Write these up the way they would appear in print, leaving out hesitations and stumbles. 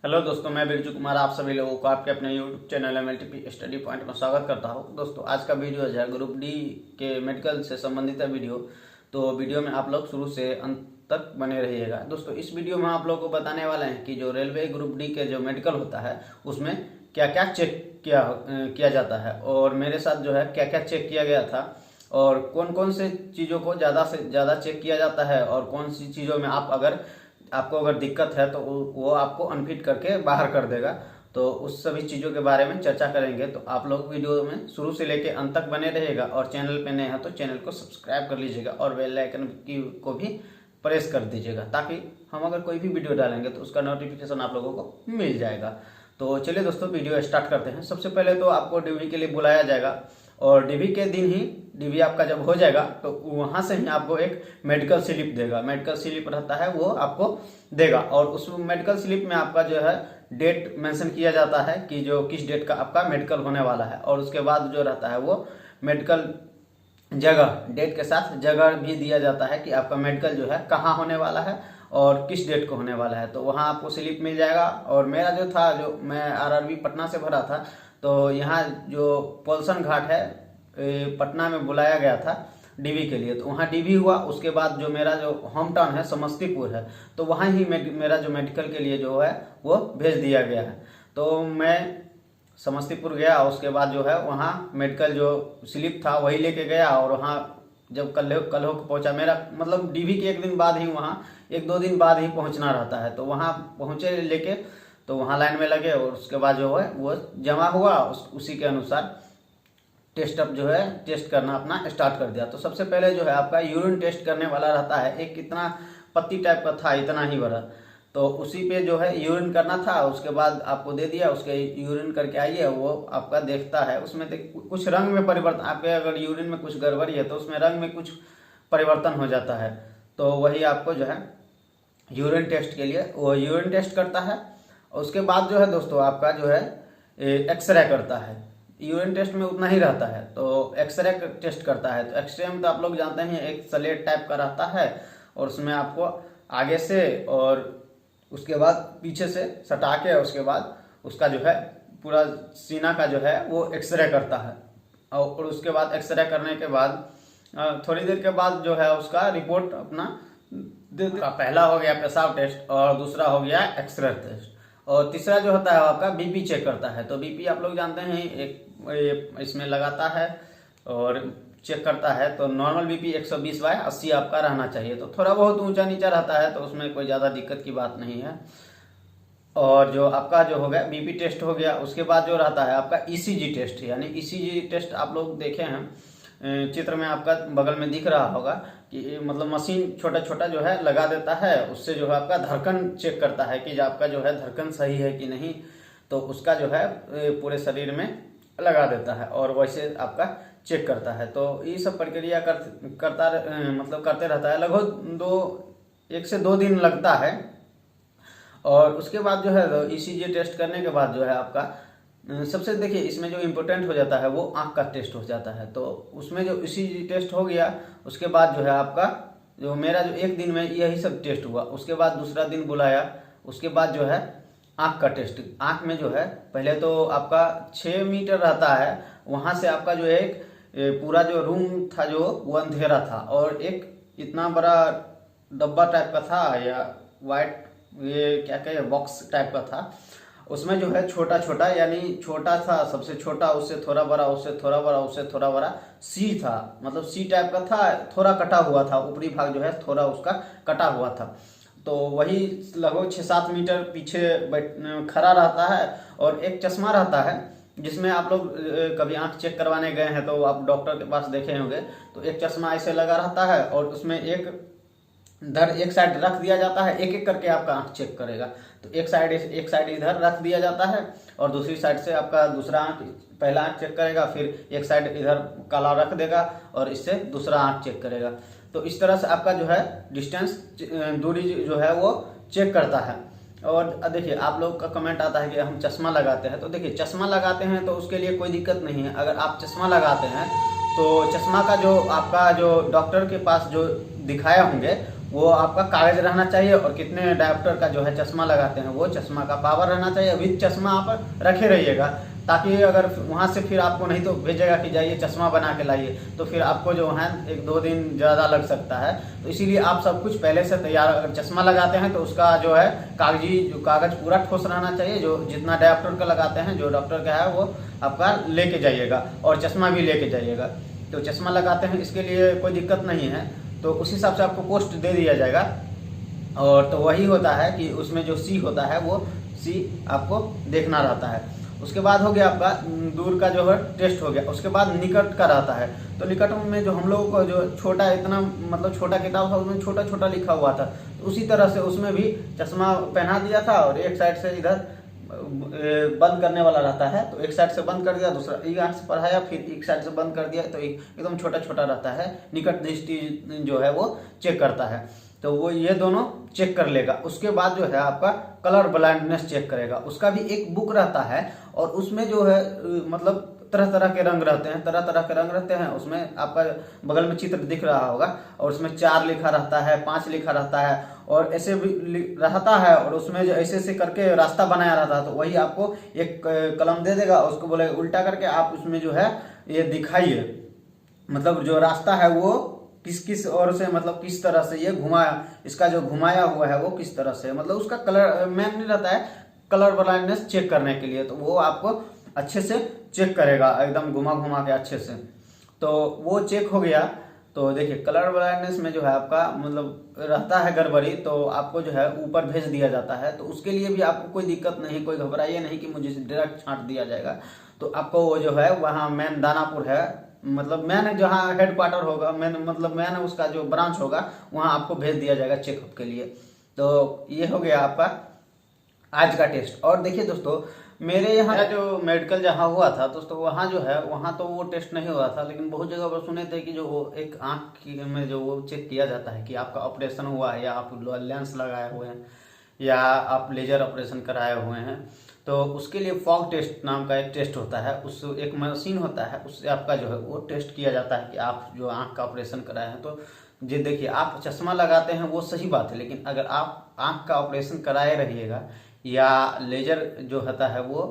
Hello दोस्तों, मैं बिरजू कुमार आप सभी लोगों को आपके अपने यूट्यूब चैनल एमएलटीपी स्टडी पॉइंट में स्वागत करता हूं। दोस्तों, आज का वीडियो जो है ग्रुप डी के मेडिकल से संबंधित है वीडियो। तो वीडियो में आप लोग शुरू से अंत तक बने रहिएगा। दोस्तों, इस वीडियो में आप लोगों को बताने वाले हैं कि जो रेलवे ग्रुप डी के जो मेडिकल होता है उसमें क्या क्या चेक किया जाता है और मेरे साथ जो है क्या क्या चेक किया गया था और कौन कौन से चीज़ों को ज़्यादा से ज़्यादा चेक किया जाता है और कौन सी चीज़ों में आपको अगर दिक्कत है तो वो आपको अनफिट करके बाहर कर देगा। तो उस सभी चीज़ों के बारे में चर्चा करेंगे। तो आप लोग वीडियो में शुरू से लेके अंत तक बने रहिएगा और चैनल पे नए हैं तो चैनल को सब्सक्राइब कर लीजिएगा और बेल आइकन को भी प्रेस कर दीजिएगा ताकि हम अगर कोई भी वीडियो डालेंगे तो उसका नोटिफिकेशन आप लोगों को मिल जाएगा। तो चलिए दोस्तों, वीडियो स्टार्ट करते हैं। सबसे पहले तो आपको डीवी के लिए बुलाया जाएगा और डीवी के दिन ही डीवी आपका जब हो जाएगा तो वहां से ही आपको एक मेडिकल स्लिप देगा। मेडिकल स्लिप रहता है वो आपको देगा और उस मेडिकल स्लिप में आपका जो है डेट मेंशन किया जाता है कि जो किस डेट का आपका मेडिकल होने वाला है और उसके बाद जो रहता है वो मेडिकल जगह, डेट के साथ जगह भी दिया जाता है कि आपका मेडिकल जो है कहाँ होने वाला है और किस डेट को होने वाला है। तो वहाँ आपको स्लिप मिल जाएगा। और मेरा जो था, जो मैं आरआरबी पटना से भरा था, तो यहाँ जो पोल्सन घाट है पटना में बुलाया गया था डीवी के लिए, तो वहाँ डीवी हुआ। उसके बाद जो मेरा जो होम टाउन है समस्तीपुर है, तो वहाँ ही मेरा जो मेडिकल के लिए जो है वो भेज दिया गया है। तो मैं समस्तीपुर गया, उसके बाद जो है वहाँ मेडिकल जो स्लिप था वही लेके गया और वहाँ जब कल हो पहुंचा, मेरा मतलब डीवी के एक दिन बाद ही, वहाँ एक दो दिन बाद ही पहुंचना रहता है। तो वहाँ पहुंचे लेके, तो वहाँ लाइन में लगे और उसके बाद जो है वो जमा हुआ। उसी के अनुसार टेस्ट करना अपना स्टार्ट कर दिया। तो सबसे पहले जो है आपका यूरिन टेस्ट करने वाला रहता है, एक कितना पत्ती टाइप का था, इतना ही बड़ा, तो उसी पे जो है यूरिन करना था। उसके बाद आपको दे दिया, उसके यूरिन करके आइए, वो आपका देखता है। उसमें कुछ रंग में परिवर्तन, आपके अगर यूरिन में कुछ गड़बड़ी है तो उसमें रंग में कुछ परिवर्तन हो जाता है। तो वही आपको जो है यूरिन टेस्ट के लिए वो यूरिन टेस्ट करता है। उसके बाद जो है दोस्तों आपका जो है एक्सरे करता है। यूरिन टेस्ट में उतना ही रहता है, तो एक्सरे टेस्ट करता है। तो एक्सरे में तो आप लोग जानते हैं एक स्लेट टाइप का रहता है और उसमें आपको आगे से और उसके बाद पीछे से सटा के उसके बाद उसका जो है पूरा सीना का जो है वो एक्सरे करता है। और उसके बाद एक्सरे करने के बाद थोड़ी देर के बाद जो है उसका रिपोर्ट अपना देता। पहला हो गया पेशाब टेस्ट और दूसरा हो गया एक्सरे टेस्ट और तीसरा जो होता है आपका बीपी चेक करता है। तो बीपी आप लोग जानते हैं एक इसमें लगाता है और चेक करता है। तो नॉर्मल बीपी 120/80 आपका रहना चाहिए। तो थोड़ा बहुत ऊंचा नीचा रहता है तो उसमें कोई ज़्यादा दिक्कत की बात नहीं है। और जो आपका जो हो गया बीपी टेस्ट हो गया, उसके बाद जो रहता है आपका ईसीजी टेस्ट, यानी ईसीजी टेस्ट आप लोग देखे हैं चित्र में, आपका बगल में दिख रहा होगा कि मतलब मशीन छोटा छोटा जो है लगा देता है। उससे जो है आपका धड़कन चेक करता है कि आपका जो है धड़कन सही है कि नहीं, तो उसका जो है पूरे शरीर में लगा देता है और वैसे आपका चेक करता है। तो ये सब प्रक्रिया करते रहता है। लगभग 1 से 2 दिन लगता है। और उसके बाद जो है ईसीजी टेस्ट करने के बाद जो है आपका सबसे, देखिए इसमें जो इम्पोर्टेंट हो जाता है वो आँख का टेस्ट हो जाता है। तो उसमें जो ईसीजी टेस्ट हो गया, उसके बाद जो है आपका जो मेरा जो एक दिन में यही सब टेस्ट हुआ। उसके बाद दूसरा दिन बुलाया, उसके बाद जो है आँख का टेस्ट। आँख में जो है पहले तो आपका 6 मीटर रहता है, वहाँ से आपका जो एक पूरा जो रूम था जो वो अंधेरा था और एक इतना बड़ा डब्बा टाइप का था या वाइट, ये क्या कहे, बॉक्स टाइप का था। उसमें जो है छोटा छोटा, यानी छोटा था सबसे छोटा, उससे थोड़ा बड़ा, उससे थोड़ा बड़ा, उससे थोड़ा बड़ा सी था, मतलब सी टाइप का था, थोड़ा कटा हुआ था, ऊपरी भाग जो है थोड़ा उसका कटा हुआ था। तो वही लगभग 6-7 मीटर पीछे खड़ा रहता है। और एक चश्मा रहता है जिसमें आप लोग कभी आंख चेक करवाने गए हैं तो आप डॉक्टर के पास देखे होंगे, तो एक चश्मा ऐसे लगा रहता है और उसमें एक साइड रख दिया जाता है, एक एक करके आपका आंख चेक करेगा। तो एक साइड इधर रख दिया जाता है और दूसरी साइड से आपका दूसरा आंख, पहला आंख चेक करेगा, फिर एक साइड इधर काला रख देगा और इससे दूसरा आंख चेक करेगा। तो इस तरह से आपका जो है डिस्टेंस, दूरी जो है वो चेक करता है। और देखिए आप लोग का कमेंट आता है कि हम चश्मा लगाते हैं, तो देखिए चश्मा लगाते हैं तो उसके लिए कोई दिक्कत नहीं है। अगर आप चश्मा लगाते हैं तो चश्मा का जो आपका जो डॉक्टर के पास जो दिखाया होंगे वो आपका कागज रहना चाहिए, और कितने डायोप्टर का जो है चश्मा लगाते हैं वो चश्मा का पावर रहना चाहिए। अभी चश्मा आप रखे रहिएगा, ताकि अगर वहाँ से फिर आपको नहीं तो भेजेगा कि जाइए चश्मा बना के लाइए, तो फिर आपको जो है 1-2 दिन ज़्यादा लग सकता है। तो इसीलिए आप सब कुछ पहले से तैयार, अगर चश्मा लगाते हैं तो उसका जो है कागज पूरा ठोस रहना चाहिए। जो जितना डायोप्टर का लगाते हैं, जो डॉक्टर का है वो आपका लेके जाइएगा, और चश्मा भी लेके जाइएगा। तो चश्मा लगाते हैं इसके लिए कोई दिक्कत नहीं है, तो उस हिसाब से आपको पोस्ट दे दिया जाएगा। और तो वही होता है कि उसमें जो सी होता है वो सी आपको देखना रहता है। उसके बाद हो गया आपका दूर का जो है टेस्ट हो गया। उसके बाद निकट का रहता है। तो निकट में जो हम लोगों को जो छोटा, इतना मतलब छोटा किताब था उसमें छोटा छोटा लिखा हुआ था, तो उसी तरह से उसमें भी चश्मा पहना दिया था, और एक साइड से इधर बंद करने वाला रहता है, तो एक साइड से बंद कर दिया, दूसरा एक आंख से पढ़ाया, फिर एक साइड से बंद कर दिया, तो एकदम छोटा छोटा रहता है। निकट दृष्टि जो है वो चेक करता है, तो वो ये दोनों चेक कर लेगा। उसके बाद जो है आपका कलर ब्लाइंडनेस चेक करेगा। उसका भी एक बुक रहता है, और उसमें जो है मतलब तरह तरह के रंग रहते हैं, तरह तरह के रंग रहते हैं। उसमें आपका बगल में चित्र दिख रहा होगा, और उसमें 4 लिखा रहता है, 5 लिखा रहता है, और ऐसे भी रहता है। और उसमें जो ऐसे ऐसे करके रास्ता बनाया रहता है, तो वही आपको एक कलम दे देगा, उसको बोले उल्टा करके आप उसमें जो है ये दिखाइए, मतलब जो रास्ता है वो किस किस ओर से, मतलब किस तरह से ये घुमाया, इसका जो घुमाया हुआ है वो किस तरह से, मतलब उसका कलर मैन नहीं रहता है कलर ब्लाइंडनेस चेक करने के लिए। तो वो आपको अच्छे से चेक करेगा, एकदम घुमा घुमा के अच्छे से। तो वो चेक हो गया। तो देखिए कलर ब्लाइंडनेस में जो है आपका मतलब रहता है गड़बड़ी, तो आपको जो है ऊपर भेज दिया जाता है। तो उसके लिए भी आपको कोई दिक्कत नहीं, कोई घबराइए नहीं कि मुझे डायरेक्ट छांट दिया जाएगा। तो आपको वो जो है वहाँ मैन दानापुर है, मतलब मैन जहाँ हेड क्वार्टर होगा, मैन मतलब मैन उसका जो ब्रांच होगा, वहाँ आपको भेज दिया जाएगा चेकअप के लिए। तो ये हो गया आपका आज का टेस्ट। और देखिए दोस्तों, मेरे यहाँ जो मेडिकल जहाँ हुआ था दोस्तों, वहाँ जो है वहाँ तो वो टेस्ट नहीं हुआ था, लेकिन बहुत जगह पर सुने थे कि जो वो एक आँख में जो वो चेक किया जाता है कि आपका ऑपरेशन हुआ है, या आप लेंस लगाए हुए हैं, या आप लेजर ऑपरेशन कराए हुए हैं। तो उसके लिए फॉग टेस्ट नाम का एक टेस्ट होता है, उस एक मशीन होता है, उससे आपका जो है वो टेस्ट किया जाता है कि आप जो आँख का ऑपरेशन कराए हैं। तो जी देखिए, आप चश्मा लगाते हैं वो सही बात है, लेकिन अगर आप आँख का ऑपरेशन कराए रहिएगा या लेजर जो होता है वो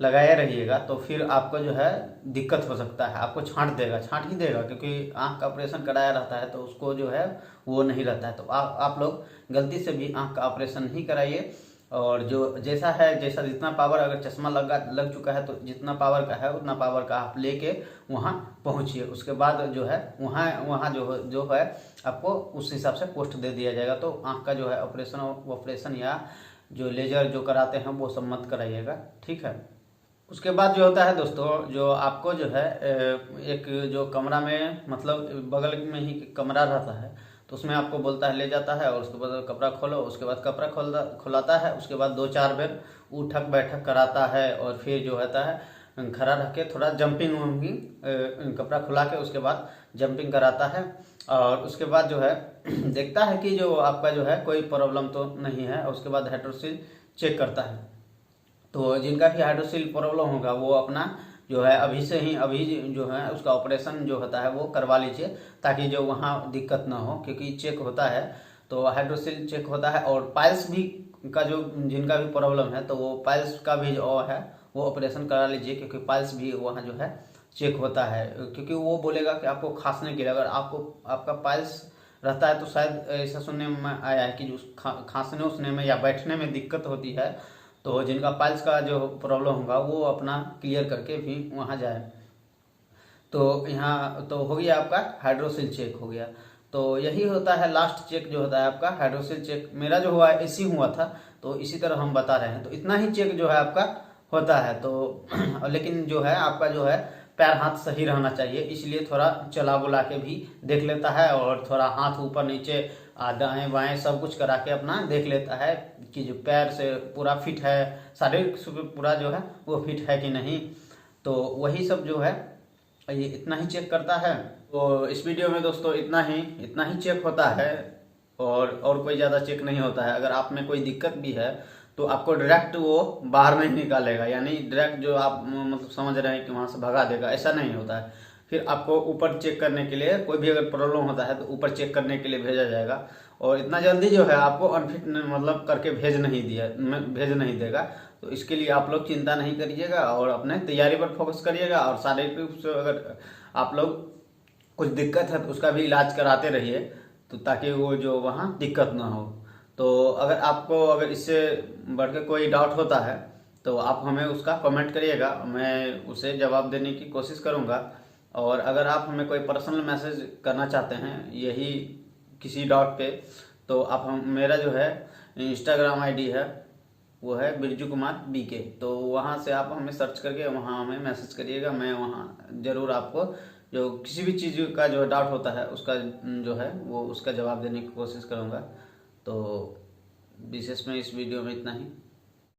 लगाए रहिएगा, तो फिर आपको जो है दिक्कत हो सकता है, आपको छांट ही देगा, क्योंकि आँख का ऑपरेशन कराया रहता है तो उसको जो है वो नहीं रहता है। तो आप लोग गलती से भी आँख का ऑपरेशन नहीं कराइए। और जो जैसा है, जैसा जितना पावर, अगर चश्मा लग चुका है तो जितना पावर का है उतना पावर का आप लेके वहाँ पहुँचिए। उसके बाद जो है वहाँ जो है आपको उस हिसाब से पोस्ट दे दिया जाएगा। तो आँख का जो है ऑपरेशन या जो लेजर जो कराते हैं वो सब मत कराइएगा, ठीक है। उसके बाद जो होता है दोस्तों, जो आपको जो है एक जो कमरा में, मतलब बगल में ही कमरा रहता है, तो उसमें आपको बोलता है ले जाता है, और उसके बाद कपड़ा खोलो। उसके बाद कपड़ा खुलाता है, उसके बाद 2-4 बार उठक बैठक कराता है, और फिर जो होता है खड़ा रख के थोड़ा जंपिंग वम्पिंग, कपड़ा खुला के उसके बाद जंपिंग कराता है। और उसके बाद जो है देखता है कि जो आपका जो है कोई प्रॉब्लम तो नहीं है। उसके बाद हाइड्रोसिल चेक करता है। तो जिनका भी हाइड्रोसिल प्रॉब्लम होगा वो अपना जो है अभी जो है उसका ऑपरेशन जो होता है वो करवा लीजिए, ताकि जो वहाँ दिक्कत ना हो, क्योंकि चेक होता है तो हाइड्रोसिल चेक होता है। और पाइल्स भी का जो जिनका भी प्रॉब्लम है, तो वो पाइल्स का भी जो है वो ऑपरेशन करा लीजिए, क्योंकि पाइल्स भी वहाँ जो है चेक होता है। क्योंकि वो बोलेगा कि आपको खांसने के लिए, अगर आपका पाइल्स रहता है तो शायद ऐसा सुनने में आया है कि जो खांसने उसने में या बैठने में दिक्कत होती है, तो जिनका पाइल्स का जो प्रॉब्लम होगा वो अपना क्लियर करके भी वहाँ जाए। तो यहाँ तो हो गया आपका हाइड्रोसिल चेक हो गया। तो यही होता है लास्ट चेक जो होता है आपका हाइड्रोसिल चेक। मेरा जो हुआ है ऐसी हुआ था, तो इसी तरह हम बता रहे हैं। तो इतना ही चेक जो है आपका होता है। तो लेकिन जो है आपका जो है पैर हाथ सही रहना चाहिए, इसलिए थोड़ा चला बुला के भी देख लेता है, और थोड़ा हाथ ऊपर नीचे दाएं बाएं सब कुछ करा के अपना देख लेता है कि जो पैर से पूरा फिट है, शारीरिक पूरा जो है वो फिट है कि नहीं। तो वही सब जो है ये इतना ही चेक करता है। तो इस वीडियो में दोस्तों इतना ही चेक होता है, और कोई ज़्यादा चेक नहीं होता है। अगर आप में कोई दिक्कत भी है तो आपको डायरेक्ट वो बाहर नहीं निकालेगा, यानी डायरेक्ट जो आप मतलब समझ रहे हैं कि वहाँ से भगा देगा, ऐसा नहीं होता है। फिर आपको ऊपर चेक करने के लिए, कोई भी अगर प्रॉब्लम होता है तो ऊपर चेक करने के लिए भेजा जाएगा। और इतना जल्दी जो है आपको अनफिट मतलब करके भेज नहीं देगा। तो इसके लिए आप लोग चिंता नहीं करिएगा और अपने तैयारी पर फोकस करिएगा। और शारीरिक रूप से अगर आप लोग कुछ दिक्कत है तो उसका भी इलाज कराते रहिए, तो ताकि वो जो वहाँ दिक्कत ना हो। तो अगर इससे बढ़ के कोई डाउट होता है तो आप हमें उसका कमेंट करिएगा, मैं उसे जवाब देने की कोशिश करूँगा। और अगर आप हमें कोई पर्सनल मैसेज करना चाहते हैं यही किसी डाउट पे, तो मेरा जो है इंस्टाग्राम आईडी है, वो है बिरजू कुमार BK। तो वहाँ से आप हमें सर्च करके वहाँ हमें मैसेज करिएगा, मैं वहाँ ज़रूर आपको जो किसी भी चीज़ का जो डाउट होता है उसका जो है वो उसका जवाब देने की कोशिश करूँगा। तो विशेष में इस वीडियो में इतना ही।